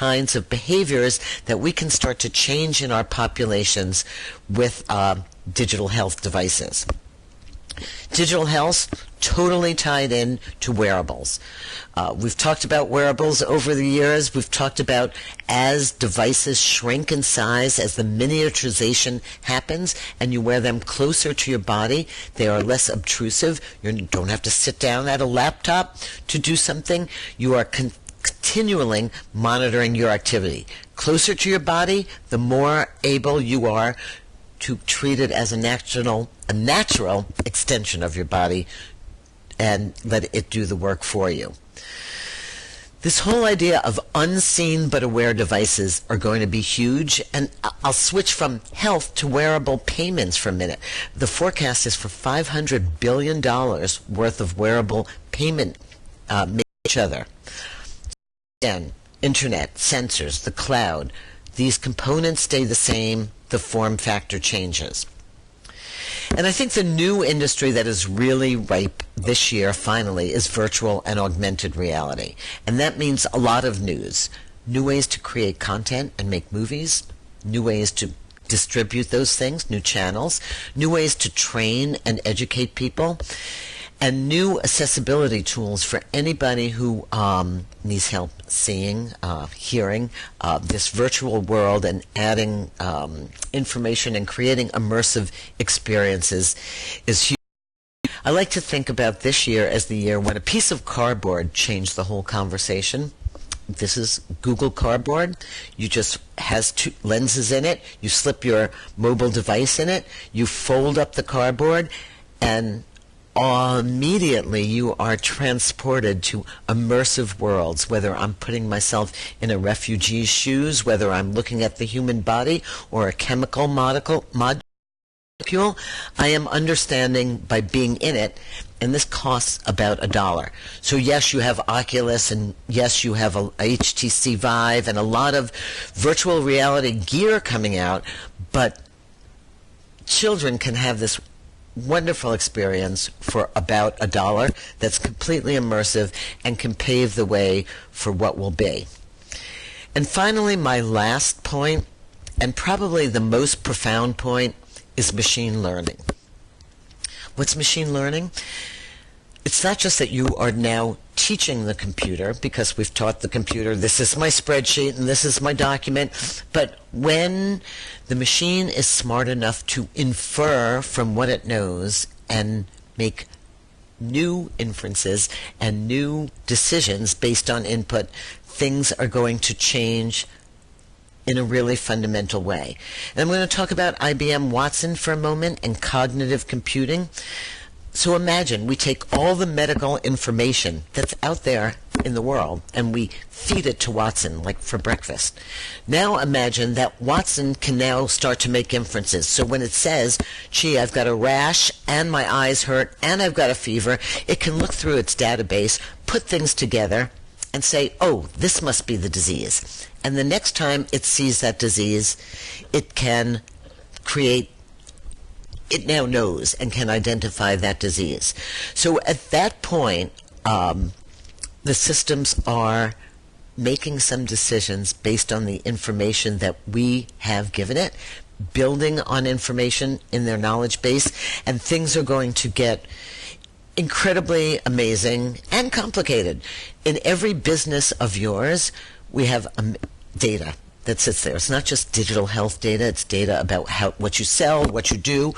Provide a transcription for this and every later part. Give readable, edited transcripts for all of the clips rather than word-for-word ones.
kinds of behaviors that we can start to change in our populations with digital health devices. Digital health, totally tied in to wearables. We've talked about wearables over the years. We've talked about as devices shrink in size, as the miniaturization happens and you wear them closer to your body, they are less obtrusive. You don't have to sit down at a laptop to do something. You are continually monitoring your activity. Closer to your body, the more able you are to treat it as a natural extension of your body and let it do the work for you. This whole idea of unseen but aware devices are going to be huge, and I'll switch from health to wearable payments for a minute. The forecast is for $500 billion worth of wearable payment each other. Again, internet, sensors, the cloud, these components stay the same, the form factor changes. And I think the new industry that is really ripe this year, finally, is virtual and augmented reality. And that means a lot of news. New ways to create content and make movies, new ways to distribute those things, new channels, new ways to train and educate people, and new accessibility tools for anybody who needs help seeing, hearing this virtual world, and adding information and creating immersive experiences is huge. I like to think about this year as the year when a piece of cardboard changed the whole conversation. This is Google Cardboard. You just has two lenses in it. You slip your mobile device in it. You fold up the cardboard, and immediately you are transported to immersive worlds, whether I'm putting myself in a refugee's shoes, whether I'm looking at the human body or a chemical molecule, I am understanding by being in it, and this costs about $1. So yes, you have Oculus, and yes, you have a HTC Vive and a lot of virtual reality gear coming out, but children can have this wonderful experience for about $1 that's completely immersive and can pave the way for what will be. And finally, my last point, and probably the most profound point, is machine learning. What's machine learning? It's not just that you are now teaching the computer, because we've taught the computer, this is my spreadsheet and this is my document, but when the machine is smart enough to infer from what it knows and make new inferences and new decisions based on input, things are going to change in a really fundamental way. And I'm going to talk about IBM Watson for a moment and cognitive computing. So imagine we take all the medical information that's out there in the world and we feed it to Watson, like for breakfast. Now imagine that Watson can now start to make inferences. So when it says, gee, I've got a rash and my eyes hurt and I've got a fever, it can look through its database, put things together, and say, oh, this must be the disease. And the next time it sees that disease, it can create, it now knows and can identify that disease. So at that point, the systems are making some decisions based on the information that we have given it, building on information in their knowledge base, and things are going to get incredibly amazing and complicated. In every business of yours, we have data that sits there. It's not just digital health data, it's data about what you sell, what you do.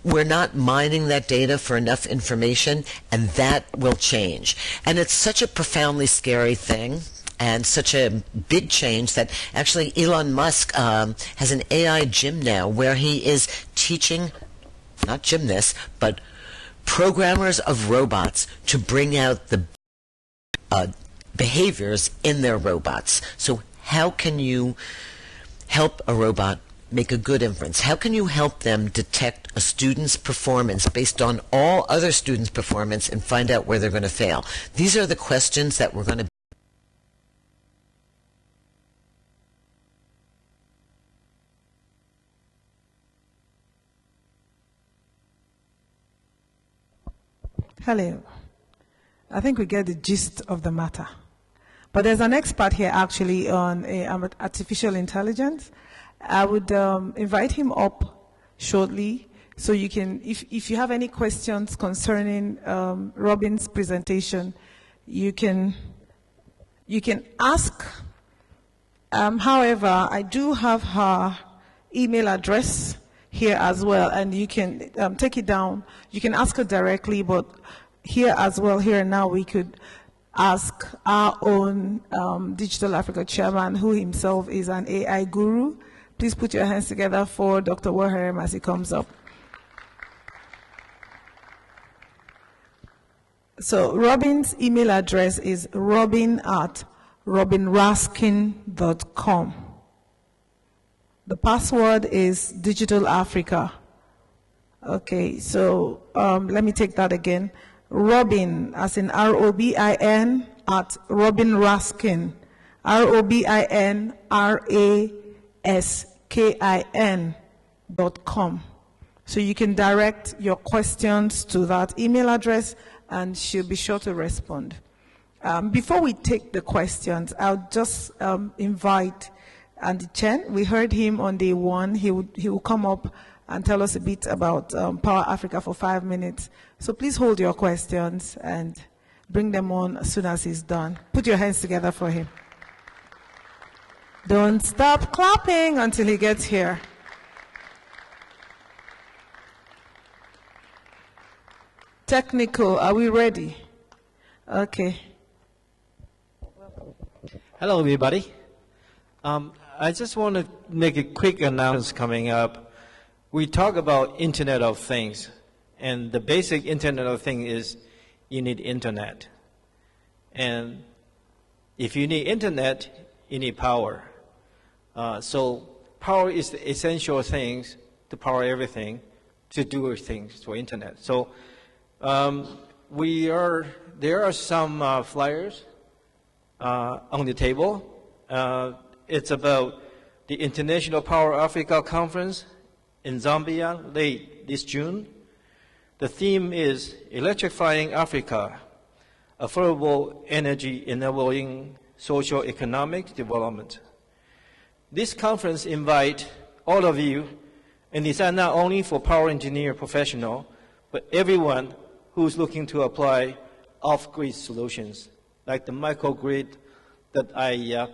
We're not mining that data for enough information, and that will change. And it's such a profoundly scary thing and such a big change that actually Elon Musk has an AI gym now where he is teaching, not gymnasts, but programmers of robots to bring out the behaviors in their robots. So how can you help a robot make a good inference? How can you help them detect a student's performance based on all other students' performance and find out where they're going to fail? These are the questions that we're going to Hello. I think we get the gist of the matter. But there's an expert here actually on artificial intelligence. I would invite him up shortly, so you can, if you have any questions concerning Robin's presentation, you can ask. However, I do have her email address here as well, and you can take it down. You can ask her directly, but here as well, here and now, we could ask our own Digital Africa chairman, who himself is an AI guru. Please put your hands together for Dr. Waherem as he comes up. So Robin's email address is robin@robinraskin.com. The password is Digital Africa. Okay, so let me take that again. Robin, as in ROBIN, at Robin Raskin, ROBINRASKIN.com. So you can direct your questions to that email address, and she'll be sure to respond. Before we take the questions, I'll just invite Andy Chen. We heard him on day one. He will come up and tell us a bit about Power Africa for 5 minutes. So please hold your questions and bring them on as soon as he's done. Put your hands together for him. Don't stop clapping until he gets here. Technical, are we ready? Okay. Hello, everybody. I just want to make a quick announcement coming up. We talk about Internet of Things, and the basic Internet of Things is you need Internet. And if you need Internet, you need power. So power is the essential things to power everything, to do things for Internet. So there are some flyers on the table. It's about the International Power Africa Conference in Zambia late this June. The theme is Electrifying Africa, Affordable Energy Enabling Social Economic Development. This conference invites all of you, and it's not only for power engineer professional, but everyone who's looking to apply off-grid solutions, like the microgrid that I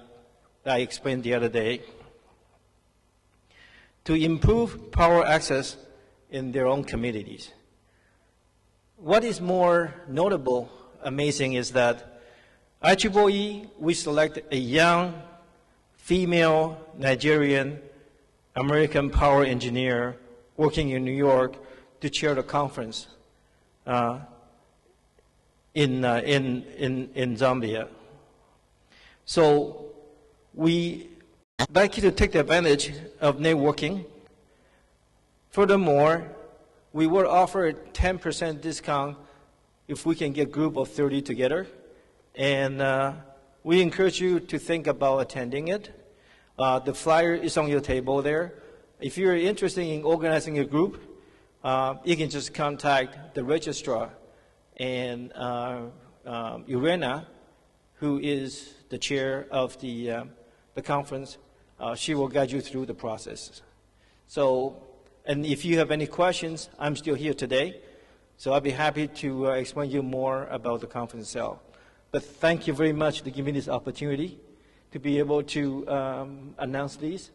explained the other day, to improve power access in their own communities. What is more notable, amazing, is that IEEE, we select a young female Nigerian American power engineer working in New York to chair the conference in Zambia. So we like you to take the advantage of networking. Furthermore, we will offer a 10% discount if we can get a group of 30 together. And we encourage you to think about attending it. The flyer is on your table there. If you're interested in organizing a group, you can just contact the registrar and Irena, who is the chair of the conference. She will guide you through the process. So, and if you have any questions, I'm still here today, so I'll be happy to explain you more about the conference itself. But thank you very much to give me this opportunity to be able to announce these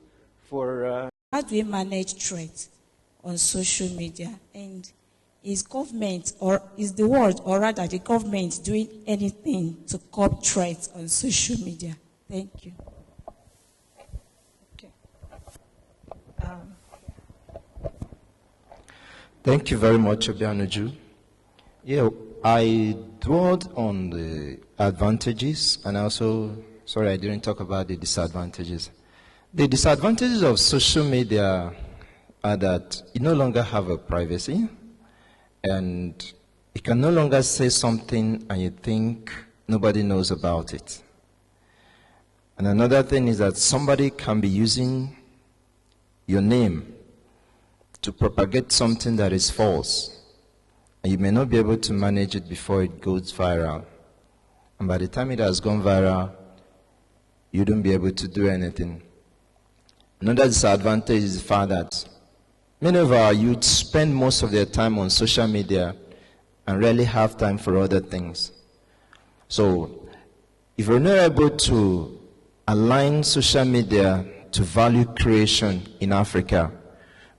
for. How do we manage threats on social media? And is government, or is the world, or rather the government, doing anything to curb threats on social media? Thank you. Okay. Thank you very much, Obianuju. Yeah, I dwelled on the advantages, and also, sorry, I didn't talk about the disadvantages. The disadvantages of social media are that you no longer have a privacy, and you can no longer say something and you think nobody knows about it. And another thing is that somebody can be using your name to propagate something that is false, and you may not be able to manage it before it goes viral. And by the time it has gone viral, you don't be able to do anything. Another disadvantage is the fact that many of our youth spend most of their time on social media and rarely have time for other things. So, if we're not able to align social media to value creation in Africa,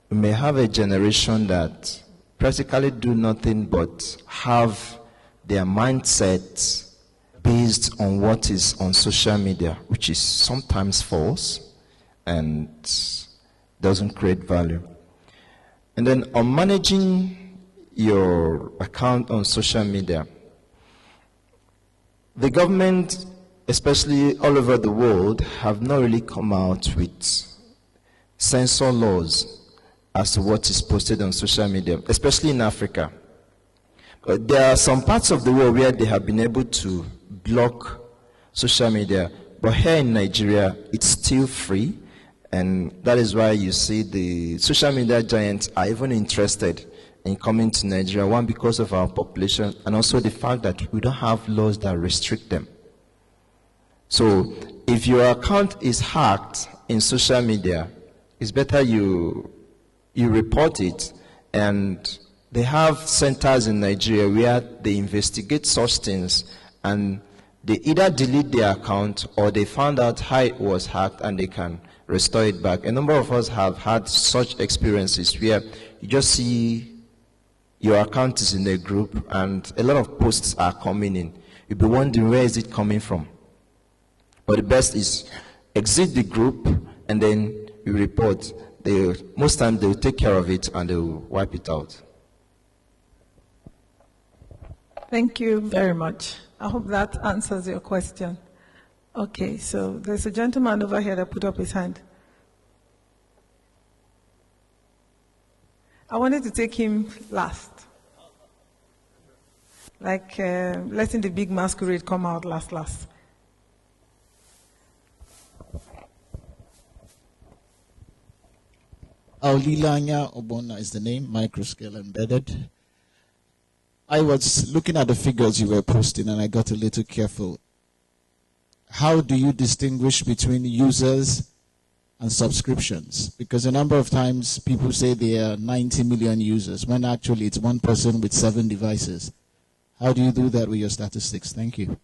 we may have a generation that practically do nothing but have their mindsets based on what is on social media, which is sometimes false and doesn't create value. And then on managing your account on social media, the government, especially all over the world, have not really come out with censor laws as to what is posted on social media, especially in Africa. There are some parts of the world where they have been able to block social media, but here in Nigeria, it's still free, and that is why you see the social media giants are even interested in coming to Nigeria, one, because of our population, and also the fact that we don't have laws that restrict them. So if your account is hacked in social media, it's better you report it. And they have centers in Nigeria where they investigate such things, and they either delete their account or they found out how it was hacked and they can restore it back. A number of us have had such experiences where you just see your account is in a group and a lot of posts are coming in. You'll be wondering, where is it coming from? But the best is exit the group and then you report. Most times they will take care of it and they will wipe it out. Thank you very much. I hope that answers your question. Okay, so there's a gentleman over here that put up his hand. I wanted to take him last. Like letting the big masquerade come out last. Aulilanya Obona is the name, microscale embedded. I was looking at the figures you were posting and I got a little careful. How do you distinguish between users and subscriptions? Because a number of times people say there are 90 million users, when actually it's one person with 7 devices. How do you do that with your statistics? Thank you.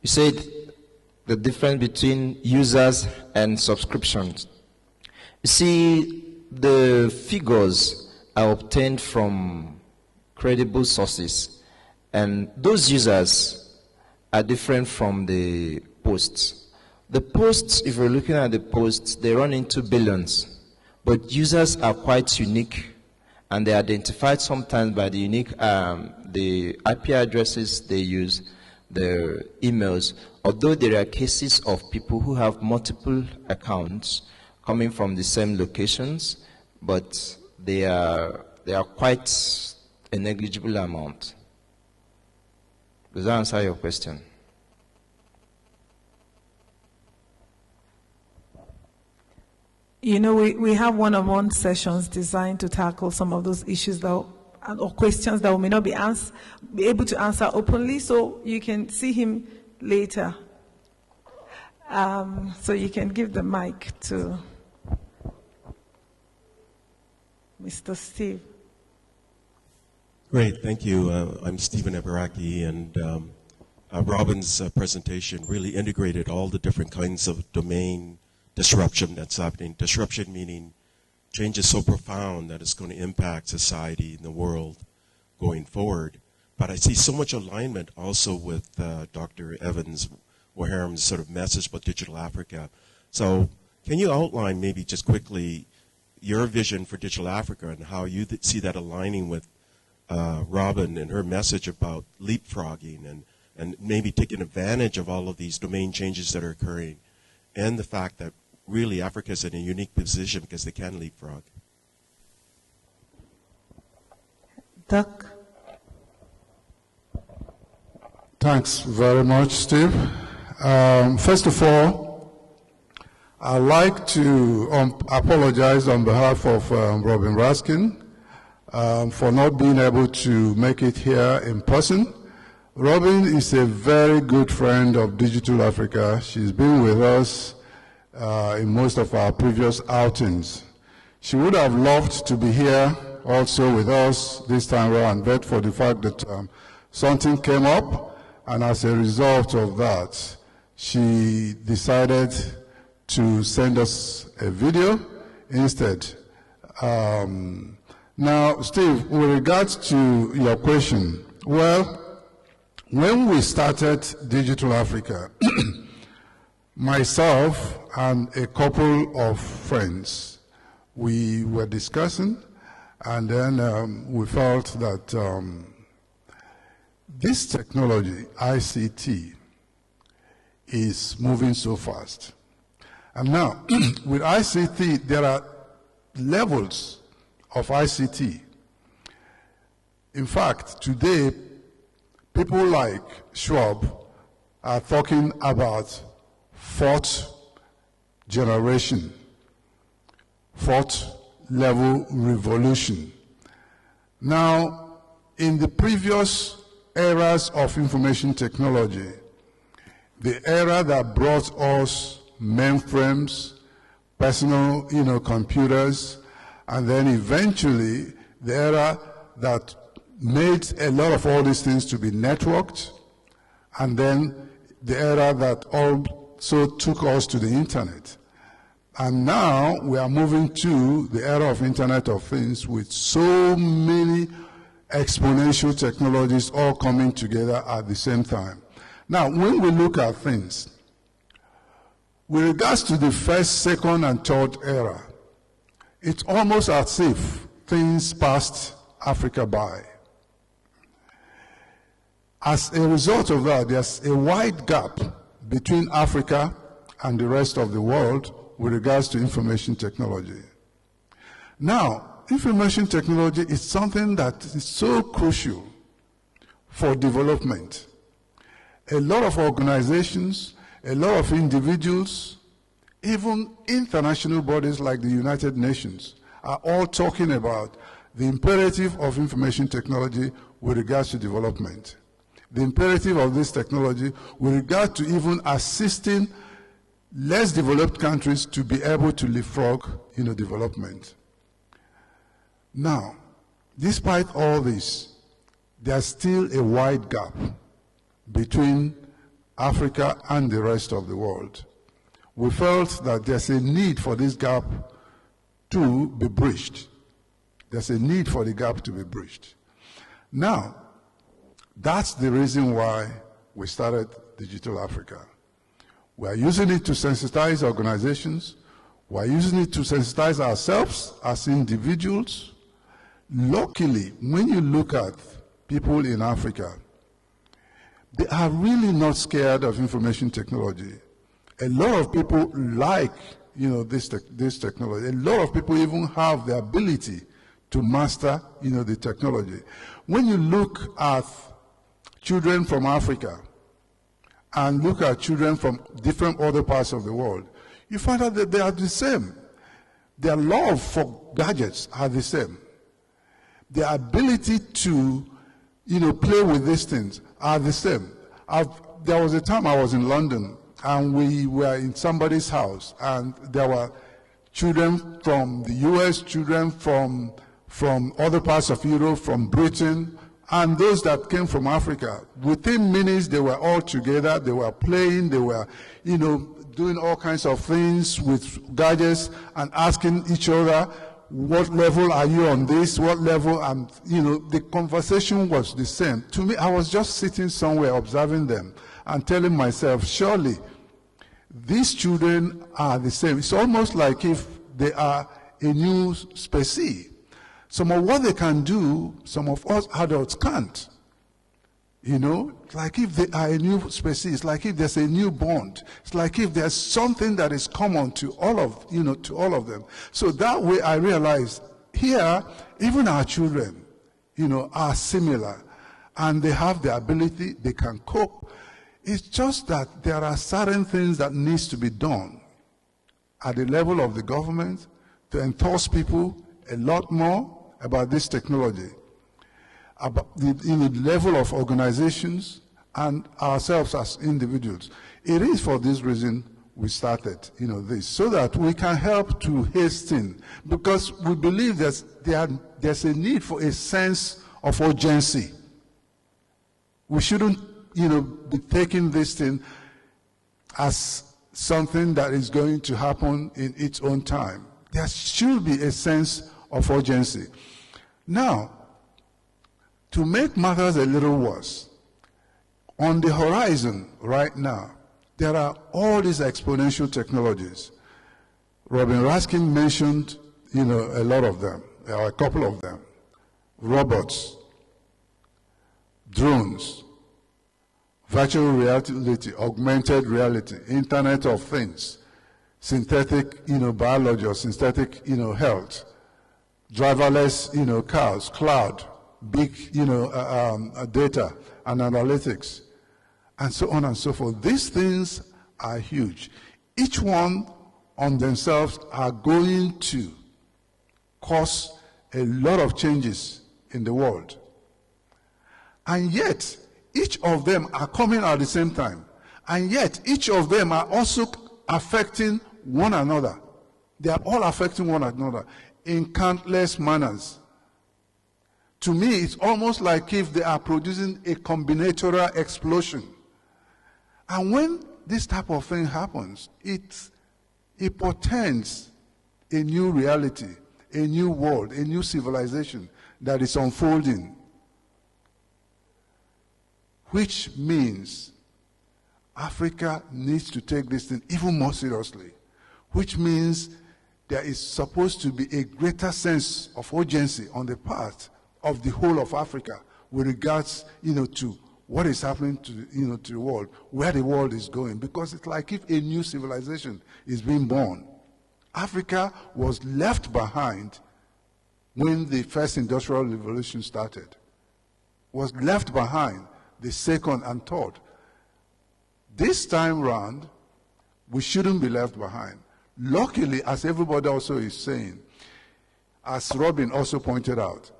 You said the difference between users and subscriptions. You see, the figures are obtained from credible sources, and those users are different from the posts. The posts, if you're looking at the posts, they run into billions, but users are quite unique, and they're identified sometimes by the unique the IP addresses they use, their emails, although there are cases of people who have multiple accounts coming from the same locations, but they are quite a negligible amount. Does that answer your question? You know, we have one-on-one sessions designed to tackle some of those issues that or questions that we may not be able to answer openly, so you can see him later. So you can give the mic to Mr. Steve. Great, thank you. I'm Stephen Eberaki, and Robin's presentation really integrated all the different kinds of domain disruption that's happening. Disruption meaning change is so profound that it's going to impact society and the world going forward. But I see so much alignment also with Dr. Evans Waharam's sort of message about Digital Africa. So can you outline maybe just quickly your vision for Digital Africa and how you see that aligning with Robin and her message about leapfrogging and maybe taking advantage of all of these domain changes that are occurring, and the fact that really Africa is in a unique position because they can leapfrog? Doc. Thanks very much, Steve. First of all, I'd like to apologize on behalf of Robin Raskin. for not being able to make it here in person. Robin is a very good friend of Digital Africa. She's been with us in most of our previous outings. She would have loved to be here also with us this time around, but for the fact that something came up, and as a result of that, she decided to send us a video instead. Now, Steve, with regards to your question, well, when we started Digital Africa, myself and a couple of friends, we were discussing, and then we felt that this technology, ICT, is moving so fast. And now, with ICT, there are levels of ICT. In fact, today, people like Schwab are talking about fourth generation, fourth level revolution. Now, in the previous eras of information technology, the era that brought us mainframes, personal, computers, and then eventually the era that made a lot of all these things to be networked, and then the era that also took us to the internet. And now we are moving to the era of Internet of Things with so many exponential technologies all coming together at the same time. Now, when we look at things, with regards to the first, second, and third era, it's almost as if things passed Africa by. As a result of that, there's a wide gap between Africa and the rest of the world with regards to information technology. Now, information technology is something that is so crucial for development. A lot of organizations, a lot of individuals, even international bodies like the United Nations are all talking about the imperative of information technology with regards to development. The imperative of this technology with regard to even assisting less developed countries to be able to leapfrog, development. Now, despite all this, there's still a wide gap between Africa and the rest of the world. We felt that there's a need for this gap to be bridged. There's a need for the gap to be bridged. Now, that's the reason why we started Digital Africa. We are using it to sensitize organizations. We are using it to sensitize ourselves as individuals. Luckily, when you look at people in Africa, they are really not scared of information technology. A lot of people like, this technology. A lot of people even have the ability to master, the technology. When you look at children from Africa and look at children from different other parts of the world, you find out that they are the same. Their love for gadgets are the same. Their ability to, play with these things are the same. There was a time I was in London, and we were in somebody's house, and there were children from the US, children from other parts of Europe, from Britain, and those that came from Africa. Within minutes, they were all together. They were playing. They were, doing all kinds of things with gadgets and asking each other, what level are you on this? What level? And, the conversation was the same. To me, I was just sitting somewhere observing them and telling myself, surely these children are the same. It's almost like if they are a new species. Some of what they can do, some of us adults can't. It's like if they are a new species, it's like if there's a new bond. It's like if there's something that is common to all of, to all of them. So that way I realized here, even our children, are similar. And they have the ability, they can cope. It's just that there are certain things that needs to be done at the level of the government to enforce people a lot more, about this technology, about the level of organizations and ourselves as individuals. It is for this reason we started, this, so that we can help to hasten, because we believe that there's a need for a sense of urgency. We shouldn't, be taking this thing as something that is going to happen in its own time. There should be a sense of urgency. Now, to make matters a little worse, on the horizon right now, there are all these exponential technologies. Robin Raskin mentioned, a lot of them, or a couple of them. Robots, drones, virtual reality, augmented reality, Internet of Things, synthetic, biology or synthetic, health, driverless, cars, cloud, big, data and analytics, and so on and so forth. These things are huge. Each one on themselves are going to cause a lot of changes in the world. And yet, each of them are coming at the same time. And yet, each of them are also affecting one another. They are all affecting one another in countless manners. To me, it's almost like if they are producing a combinatorial explosion. And when this type of thing happens, it portends a new reality, a new world, a new civilization that is unfolding. Which means Africa needs to take this thing even more seriously. Which means there is supposed to be a greater sense of urgency on the part of the whole of Africa with regards, to what is happening to, to the world, where the world is going. Because it's like if a new civilization is being born. Africa was left behind when the first industrial revolution started. Was left behind the second and third. This time round, we shouldn't be left behind. Luckily, as everybody also is saying, as Robin also pointed out,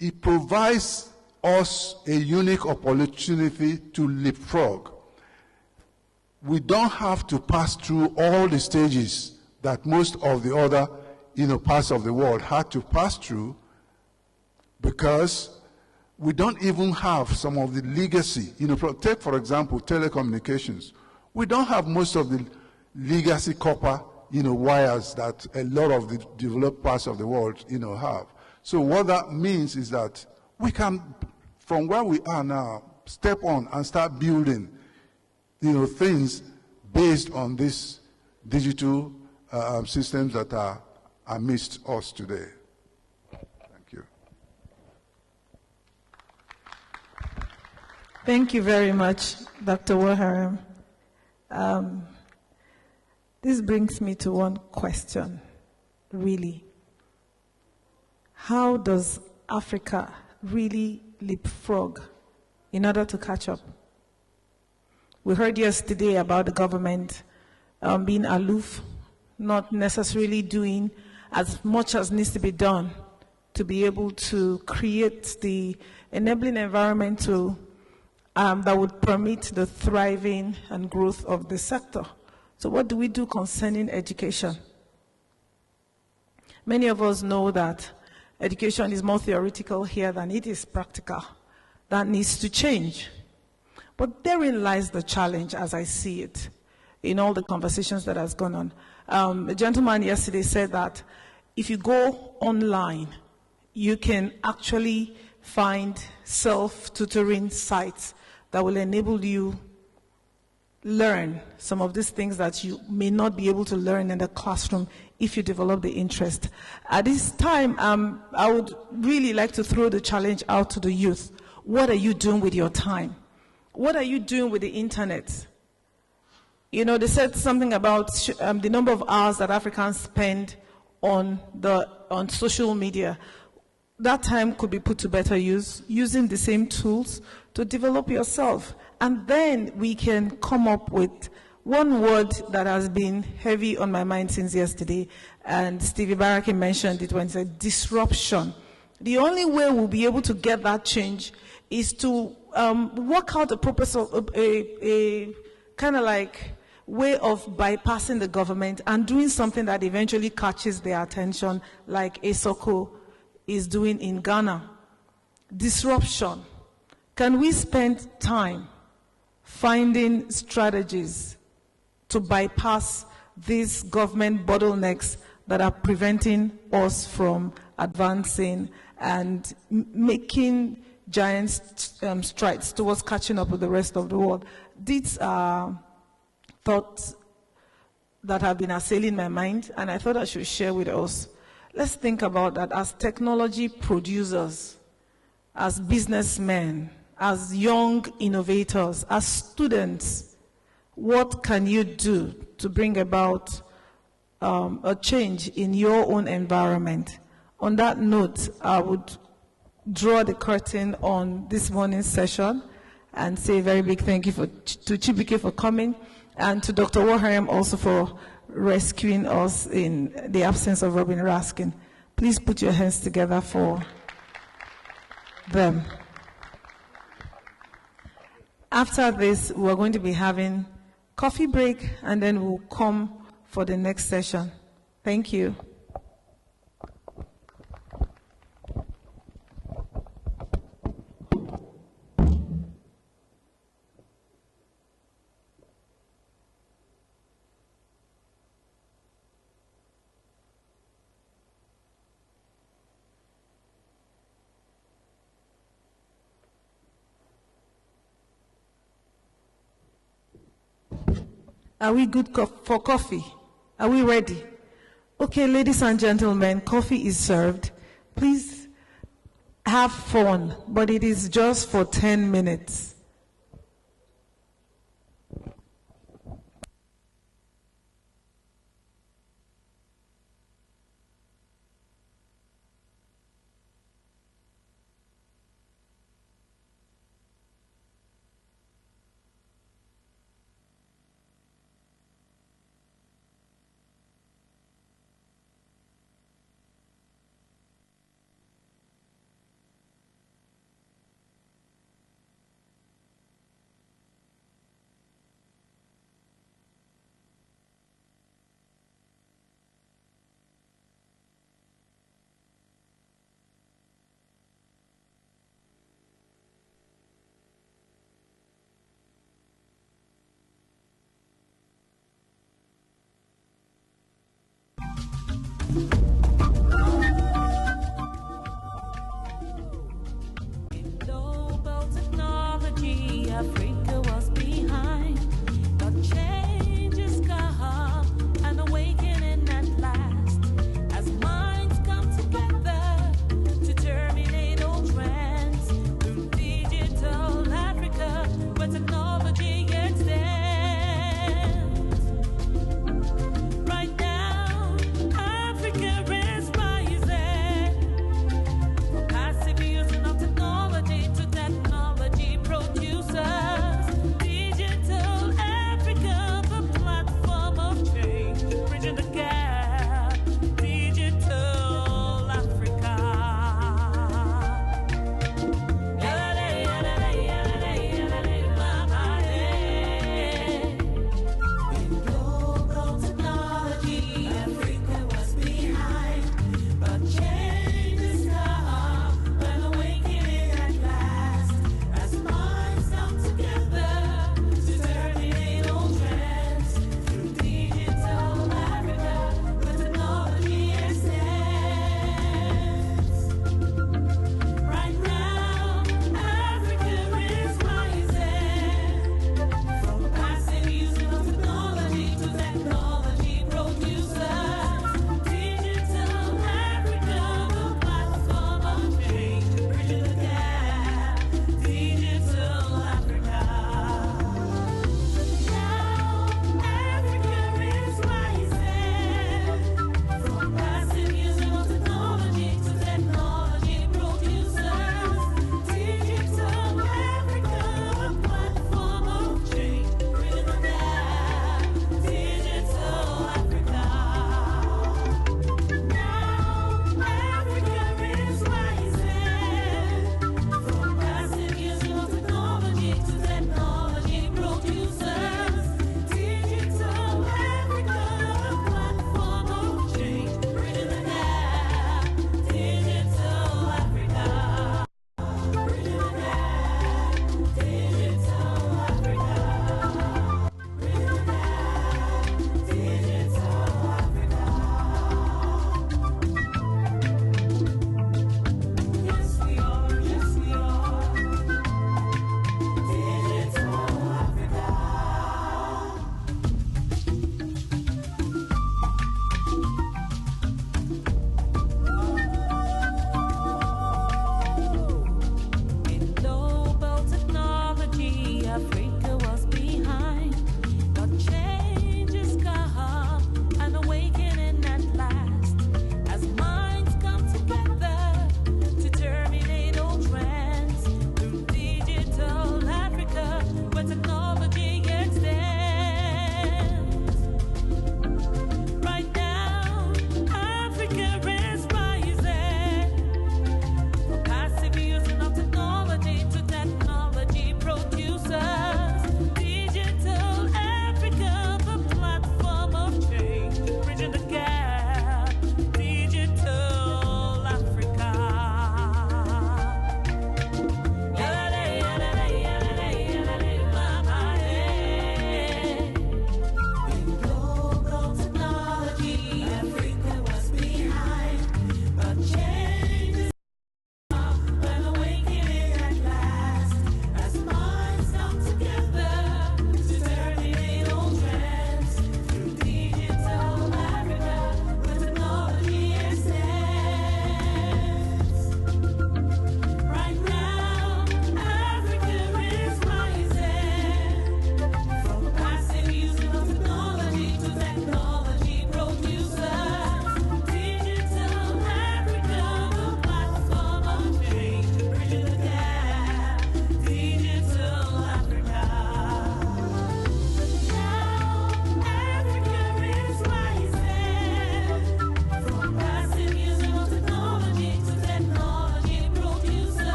it provides us a unique opportunity to leapfrog. We don't have to pass through all the stages that most of the other parts of the world had to pass through, because we don't even have some of the legacy. Take, for example, telecommunications. We don't have most of the legacy copper, wires that a lot of the developed parts of the world, have. So what that means is that we can, from where we are now, step on and start building, things based on these digital systems that are amidst us today. Thank you very much, Dr. Waharam. This brings me to one question, really. How does Africa really leapfrog in order to catch up? We heard yesterday about the government being aloof, not necessarily doing as much as needs to be done to be able to create the enabling environment to that would permit the thriving and growth of the sector. So what do we do concerning education? Many of us know that education is more theoretical here than it is practical. That needs to change. But therein lies the challenge as I see it in all the conversations that has gone on. A gentleman yesterday said that if you go online, you can actually find self-tutoring sites that will enable you learn some of these things that you may not be able to learn in the classroom if you develop the interest. At this time, I would really like to throw the challenge out to the youth. What are you doing with your time? What are you doing with the internet? They said something about the number of hours that Africans spend on social media. That time could be put to better use, using the same tools to develop yourself. And then we can come up with one word that has been heavy on my mind since yesterday, and Stevie Baraki mentioned it when he said disruption. The only way we'll be able to get that change is to work out a purpose of a kind of like way of bypassing the government and doing something that eventually catches their attention, like Esoko is doing in Ghana. Disruption. Can we spend time finding strategies to bypass these government bottlenecks that are preventing us from advancing and making giant strides towards catching up with the rest of the world? These are thoughts that have been assailing my mind, and I thought I should share with us. Let's think about that as technology producers, as businessmen, as young innovators, as students. What can you do to bring about a change in your own environment? On that note, I would draw the curtain on this morning's session and say a very big thank you to Chibike for coming, and to Dr. Waharem also for rescuing us in the absence of Robin Raskin. Please put your hands together for them. After this, we're going to be having coffee break, and then we'll come for the next session. Thank you. Are we good for coffee? Are we ready? Okay, ladies and gentlemen, coffee is served. Please have fun, but it is just for 10 minutes.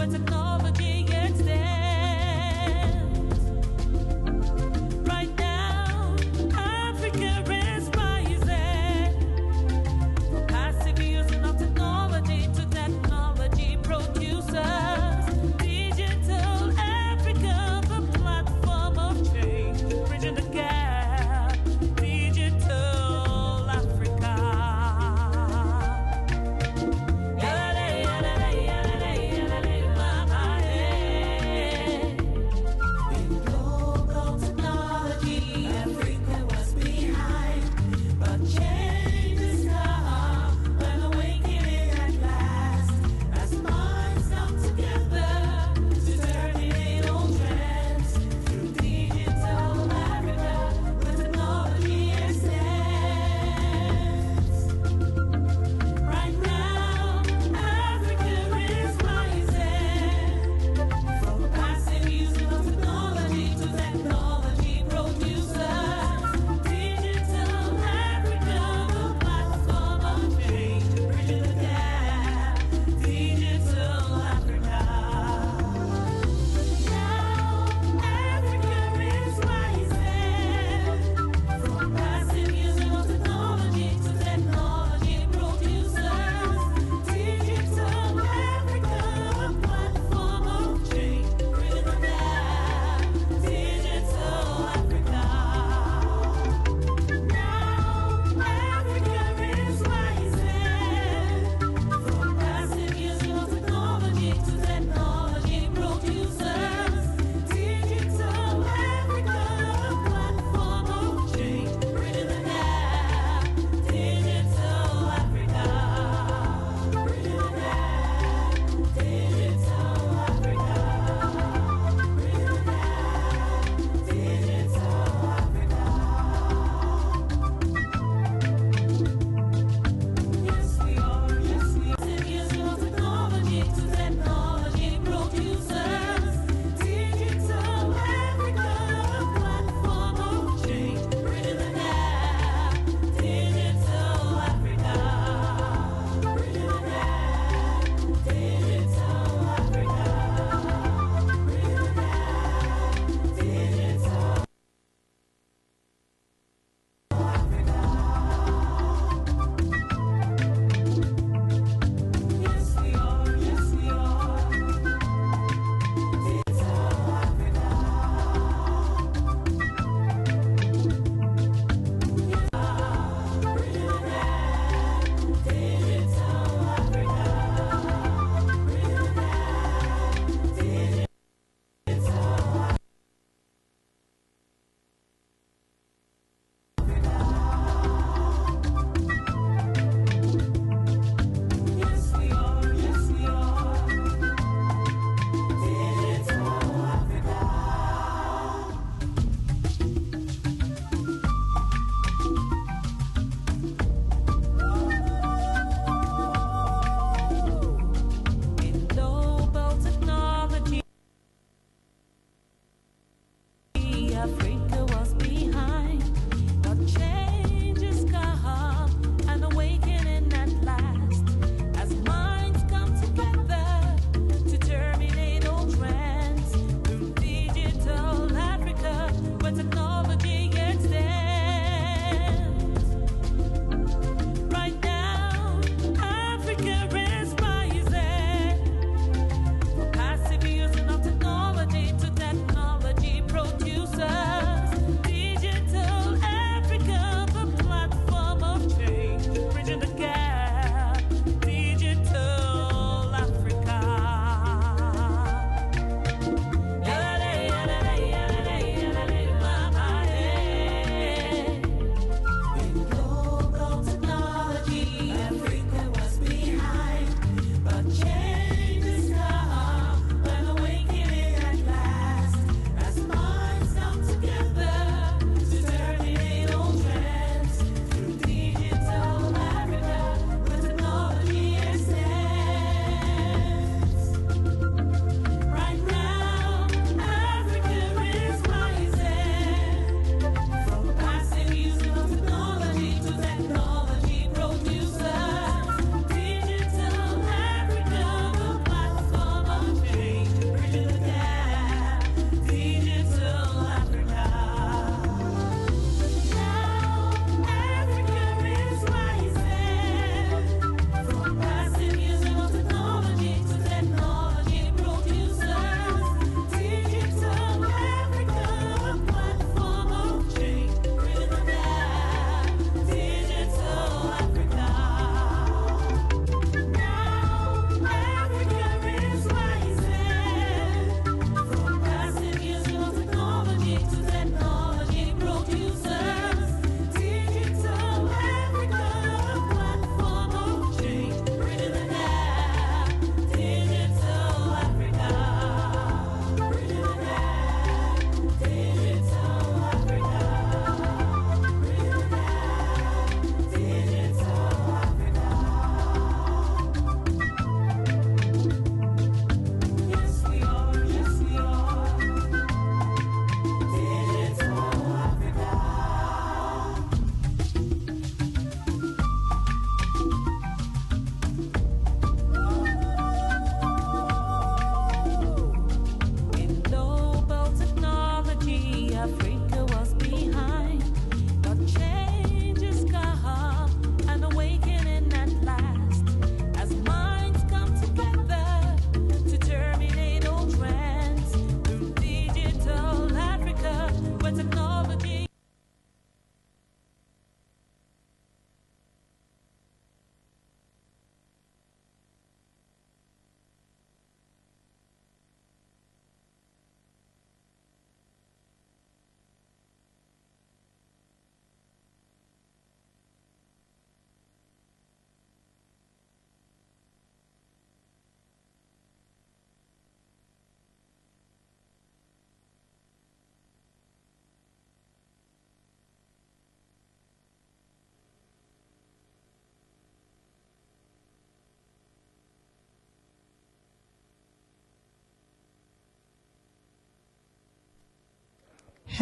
where technology extends. Right now, Africa is rising. From passive using of technology to technology producers. Digital Africa, the platform of change, bridging the gap. Digital Africa.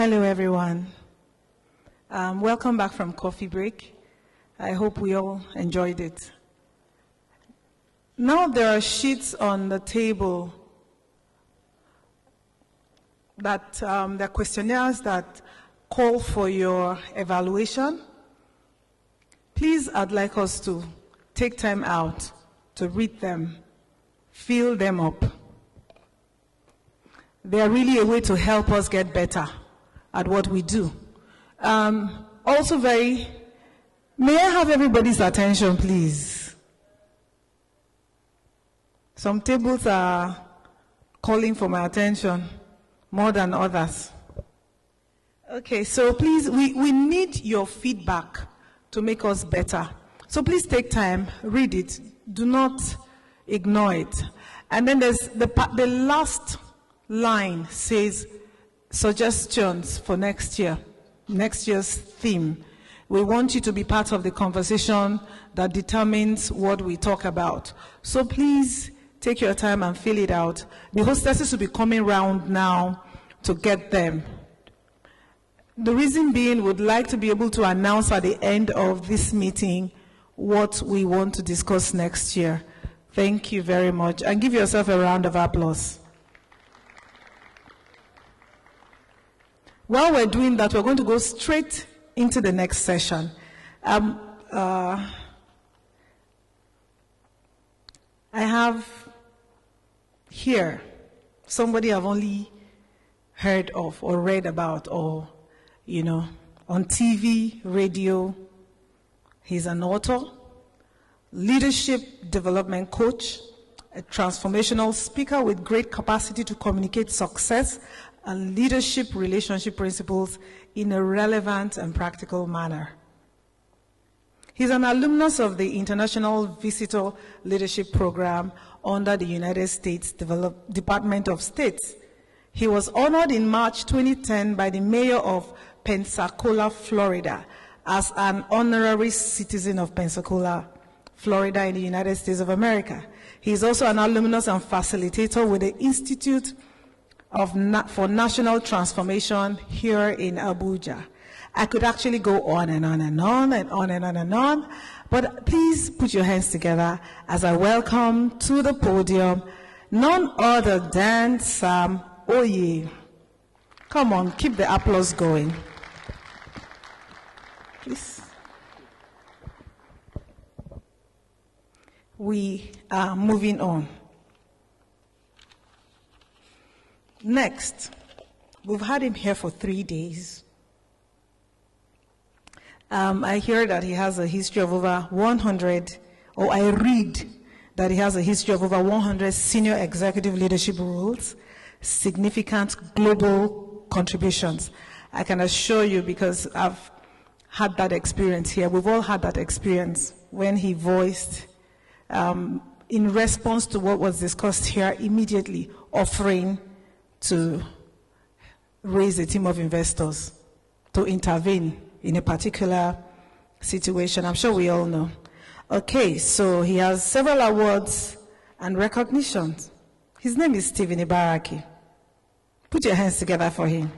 Hello, everyone. Welcome back from coffee break. I hope we all enjoyed it. Now there are sheets on the table that there are questionnaires that call for your evaluation. Please, I'd like us to take time out to read them, fill them up. They are really a way to help us get better at what we do. Also may I have everybody's attention, please? Some tables are calling for my attention more than others. Okay, so please, we need your feedback to make us better. So please take time, read it. Do not ignore it. And then there's the last line says suggestions for next year's theme. We want you to be part of the conversation that determines what we talk about. So please take your time and fill it out. The hostesses will be coming round now to get them. The reason being, we'd like to be able to announce at the end of this meeting what we want to discuss next year. Thank you very much. And give yourself a round of applause. While we're doing that, we're going to go straight into the next session. I have here somebody I've only heard of or read about or, on TV, radio. He's an author, leadership development coach, a transformational speaker with great capacity to communicate success and leadership relationship principles in a relevant and practical manner. He's an alumnus of the International Visitor Leadership Program under the United States Department of State. He was honored in March 2010 by the mayor of Pensacola, Florida, as an honorary citizen of Pensacola, Florida in the United States of America. He is also an alumnus and facilitator with the Institute for National Transformation here in Abuja. I could actually go on and on and on and on and on and on, but please put your hands together as I welcome to the podium none other than Sam Oye. Come on, keep the applause going. Please. We are moving on. Next, we've had him here for 3 days. I hear that he has a history of over 100, or I read that he has a history of over 100 senior executive leadership roles, significant global contributions. I can assure you, because I've had that experience here. We've all had that experience when he voiced, in response to what was discussed here, immediately offering to raise a team of investors to intervene in a particular situation. I'm sure we all know. Okay, so he has several awards and recognitions. His name is Stephen Ibaraki. Put your hands together for him.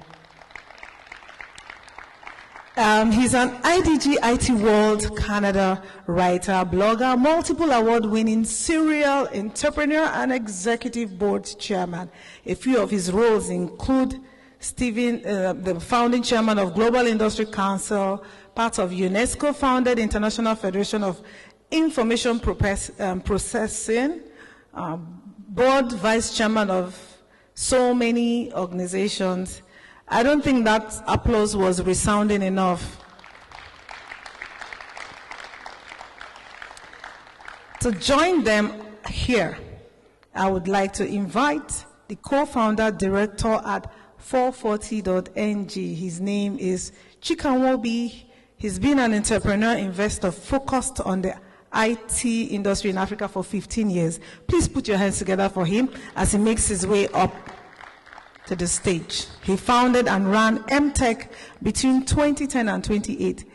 He's an IDG IT World Canada writer, blogger, multiple award-winning serial entrepreneur, and executive board chairman. A few of his roles include the founding chairman of Global Industry Council, part of UNESCO-founded International Federation of Information Processing, board vice chairman of so many organizations. I don't think that applause was resounding enough. To join them here, I would like to invite the co-founder director at 440.ng. His name is Chikanwobi. He's been an entrepreneur investor focused on the IT industry in Africa for 15 years. Please put your hands together for him as he makes his way up to the stage. He founded and ran MTech between 2010 and 2008,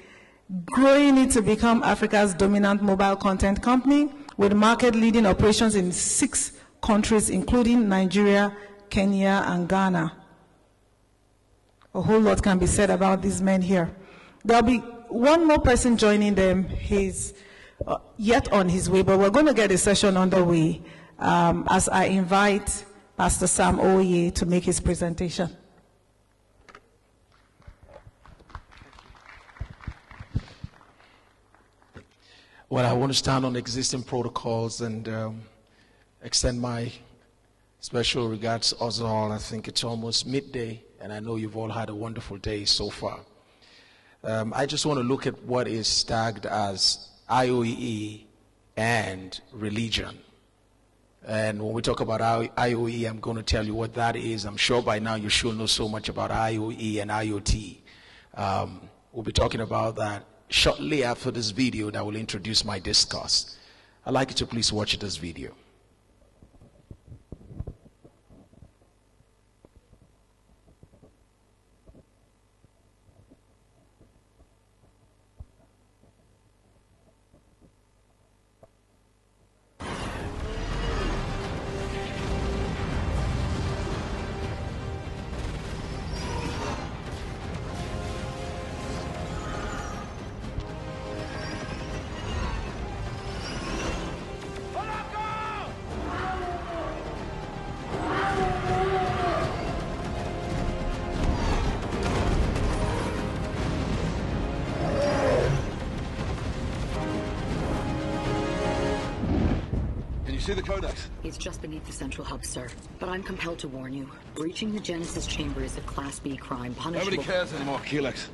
growing it to become Africa's dominant mobile content company with market-leading operations in 6 countries, including Nigeria, Kenya, and Ghana. A whole lot can be said about these men here. There'll be one more person joining them. He's yet on his way, but we're going to get a session underway as I invite Pastor Sam Oye to make his presentation. Well, I want to stand on existing protocols and extend my special regards to us all. I think it's almost midday, and I know you've all had a wonderful day so far. I just want to look at what is tagged as IOE and religion. And when we talk about IOE, I'm going to tell you what that is. I'm sure by now you should know so much about IOE and IoT. We'll be talking about that shortly after this video that will introduce my discourse. I'd like you to please watch this video. See the codex? It's just beneath the central hub, sir. But I'm compelled to warn you. Breaching the Genesis chamber is a Class B crime, punishable... Nobody cares anymore, Helix.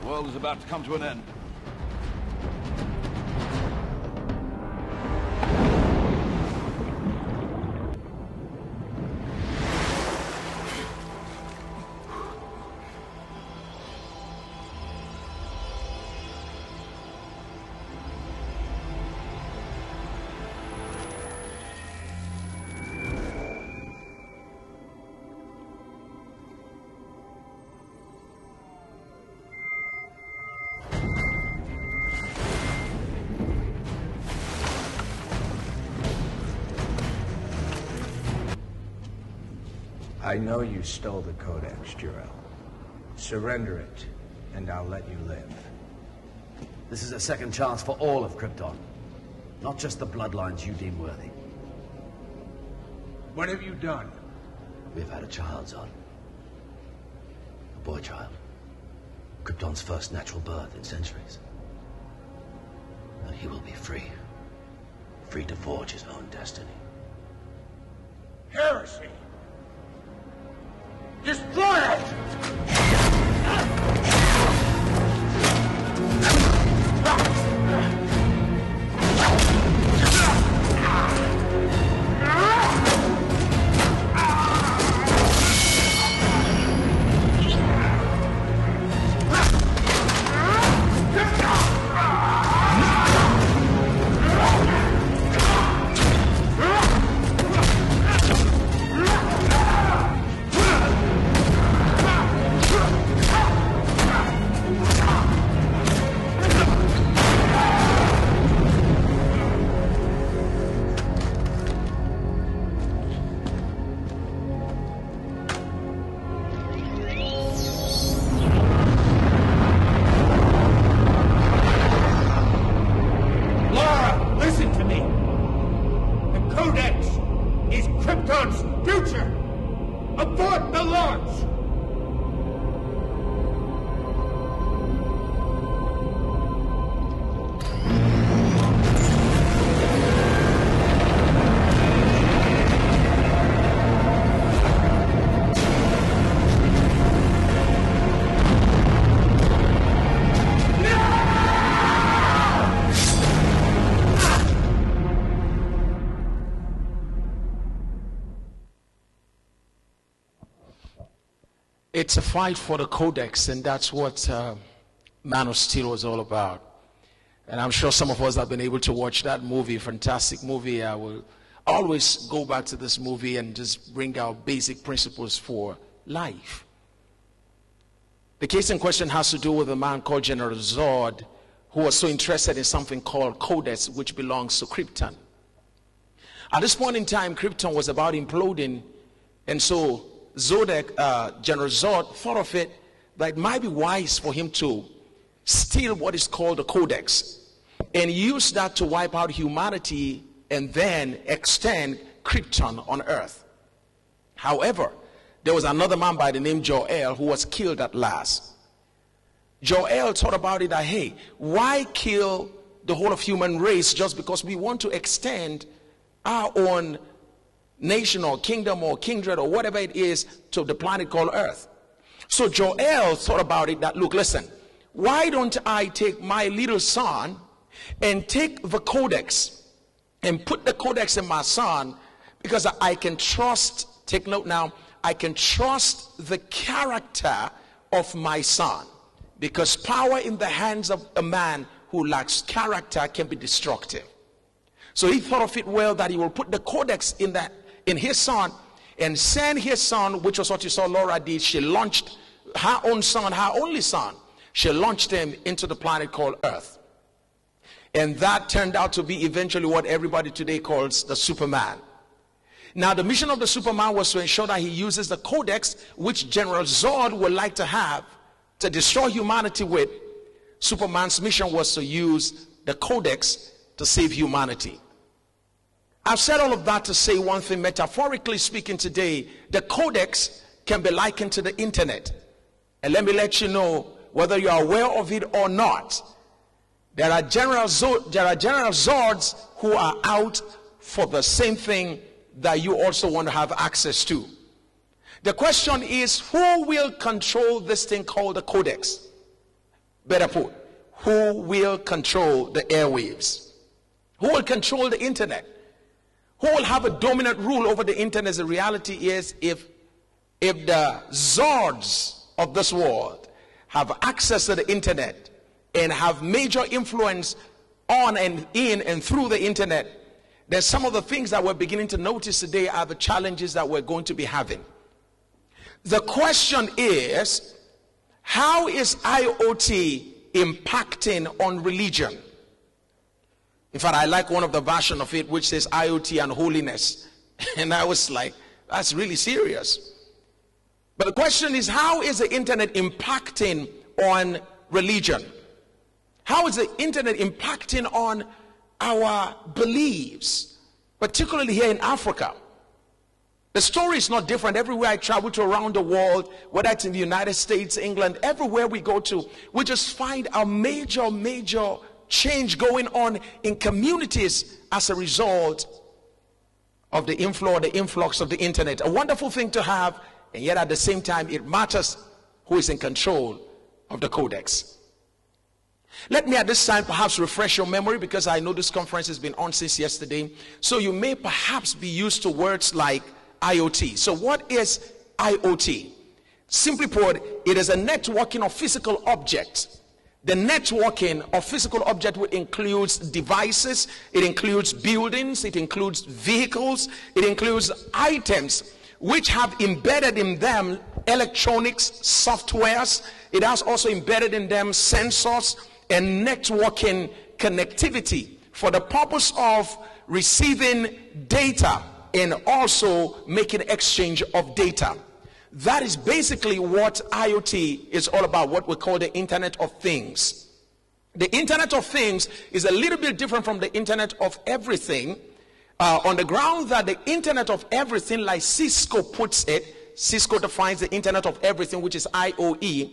The world is about to come to an end. I know you stole the Codex, Jor-El. Surrender it, and I'll let you live. This is a second chance for all of Krypton, not just the bloodlines you deem worthy. What have you done? We've had a child, Zod. A boy child. Krypton's first natural birth in centuries. And he will be free. Free to forge his own destiny. Heresy! Destroy it! It's a fight for the Codex, and that's what Man of Steel was all about. And I'm sure some of us have been able to watch that movie, fantastic movie. I will always go back to this movie and just bring out basic principles for life. The case in question has to do with a man called General Zod, who was so interested in something called Codex, which belongs to Krypton. At this point in time, Krypton was about imploding, and so General Zod thought of it that it might be wise for him to steal what is called the codex and use that to wipe out humanity and then extend Krypton on Earth. However, there was another man by the name Joel who was killed at last. Joel thought about it that, hey, why kill the whole of human race just because we want to extend our own nation or kingdom or kindred or whatever it is to the planet called Earth? So Joel thought about it that, look, listen, why don't I take my little son and take the codex and put the codex in my son, because I can trust, take note now, I can trust the character of my son, because power in the hands of a man who lacks character can be destructive. So he thought of it well that he will put the codex in his son and send his son, which was what you saw Laura did. She launched her own son, her only son. She launched him into the planet called Earth. And that turned out to be eventually what everybody today calls the Superman. Now, the mission of the Superman was to ensure that he uses the codex which General Zod would like to have to destroy humanity with. Superman's mission was to use the codex to save humanity. I've said all of that to say one thing. Metaphorically speaking today, the codex can be likened to the internet. And let me let you know, whether you are aware of it or not, there are General Zords who are out for the same thing that you also want to have access to. The question is, who will control this thing called the codex? Better put, who will control the airwaves? Who will control the internet? Who will have a dominant rule over the internet? The reality is, if the Zords of this world have access to the internet and have major influence on and in and through the internet, then some of the things that we're beginning to notice today are the challenges that we're going to be having. The question is, how is IoT impacting on religion? In fact, I like one of the version of it which says IoT and holiness. And I was like, that's really serious. But the question is, how is the internet impacting on religion? How is the internet impacting on our beliefs, particularly here in Africa? The story is not different. Everywhere I travel to around the world, whether it's in the United States, England, everywhere we go to, we just find a major change going on in communities as a result of the influx of the internet. A wonderful thing to have, and yet at the same time it matters who is in control of the codex. Let me at this time perhaps refresh your memory, because I know this conference has been on since yesterday. So you may perhaps be used to words like IoT. So what is IoT? Simply put, it is a networking of physical objects. The networking of physical objects includes devices, it includes buildings, it includes vehicles, it includes items which have embedded in them electronics, softwares. It has also embedded in them sensors and networking connectivity for the purpose of receiving data and also making exchange of data. That is basically what IoT is all about, what we call the Internet of Things. The Internet of Things is a little bit different from the Internet of Everything, on the ground that the Internet of Everything, like Cisco puts it, Cisco defines the Internet of Everything, which is IOE.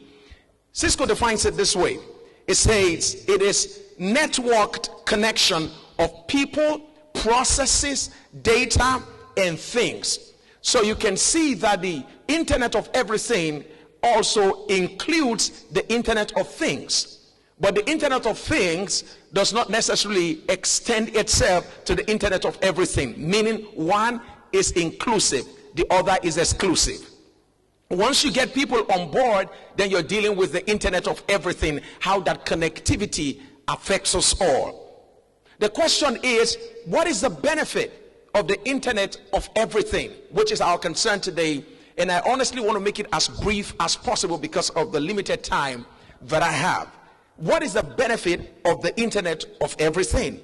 Cisco defines it this way. It says it is networked connection of people, processes, data, and things. So you can see that the Internet of Everything also includes the Internet of Things. But the Internet of Things does not necessarily extend itself to the Internet of Everything, meaning one is inclusive, the other is exclusive. Once you get people on board, then you're dealing with the Internet of Everything, how that connectivity affects us all. The question is, what is the benefit of the Internet of Everything, which is our concern today? And I honestly want to make it as brief as possible because of the limited time that I have. What is the benefit of the Internet of Everything?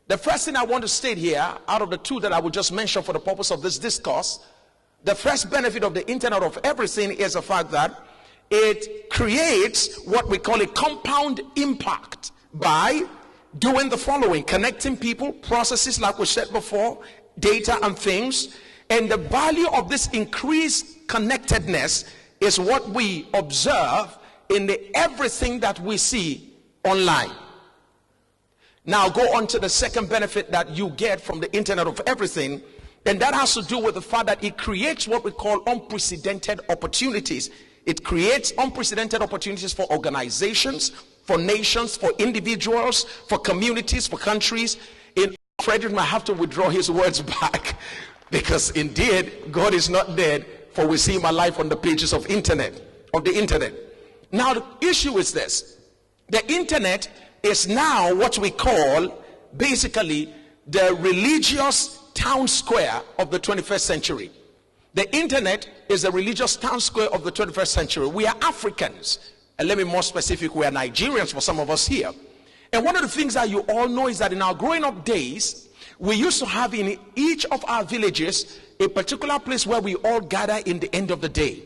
The first thing I want to state here, out of the two that I will just mention for the purpose of this discourse, the first benefit of the Internet of Everything is the fact that it creates what we call a compound impact by doing the following: connecting people, processes, like we said before, data and things. And the value of this increased connectedness is what we observe in everything that we see online. Now go on to the second benefit that you get from the Internet of Everything, and that has to do with the fact that it creates what we call unprecedented opportunities. It creates unprecedented opportunities for organizations, for nations, for individuals, for communities, for countries. Frederick might have to withdraw his words back, because indeed God is not dead, for we see my life on the pages of the internet. Now the issue is this: the internet is now what we call basically the religious town square of the 21st century. The internet is the religious town square of the 21st century. We are Africans, and let me be more specific, we are Nigerians for some of us here. And one of the things that you all know is that in our growing up days, we used to have in each of our villages a particular place where we all gather in the end of the day,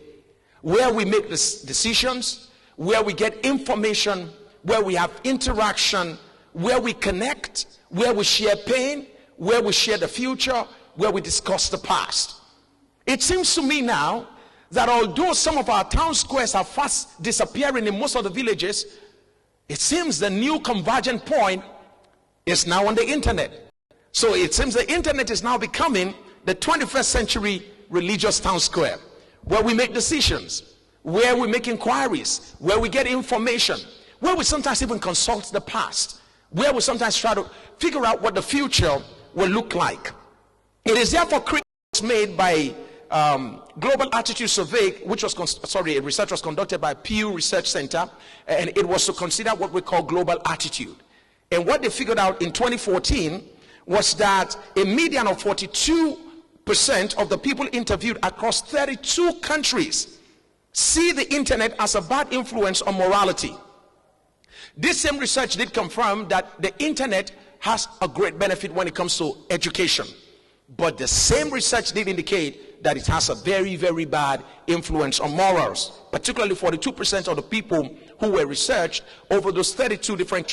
where we make decisions, where we get information, where we have interaction, where we connect, where we share pain, where we share the future, where we discuss the past. It seems to me now that although some of our town squares are fast disappearing in most of the villages, it seems the new convergent point is now on the internet. So it seems the internet is now becoming the 21st century religious town square, where we make decisions, where we make inquiries, where we get information, where we sometimes even consult the past, where we sometimes try to figure out what the future will look like. It is therefore made by Global Attitude Survey, which was research was conducted by Pew Research Center, and it was to consider what we call global attitude. And what they figured out in 2014 was that a median of 42% of the people interviewed across 32 countries see the internet as a bad influence on morality. This same research did confirm that the internet has a great benefit when it comes to education, but the same research did indicate that it has a very, very bad influence on morals, particularly 42% of the people who were researched over those 32 different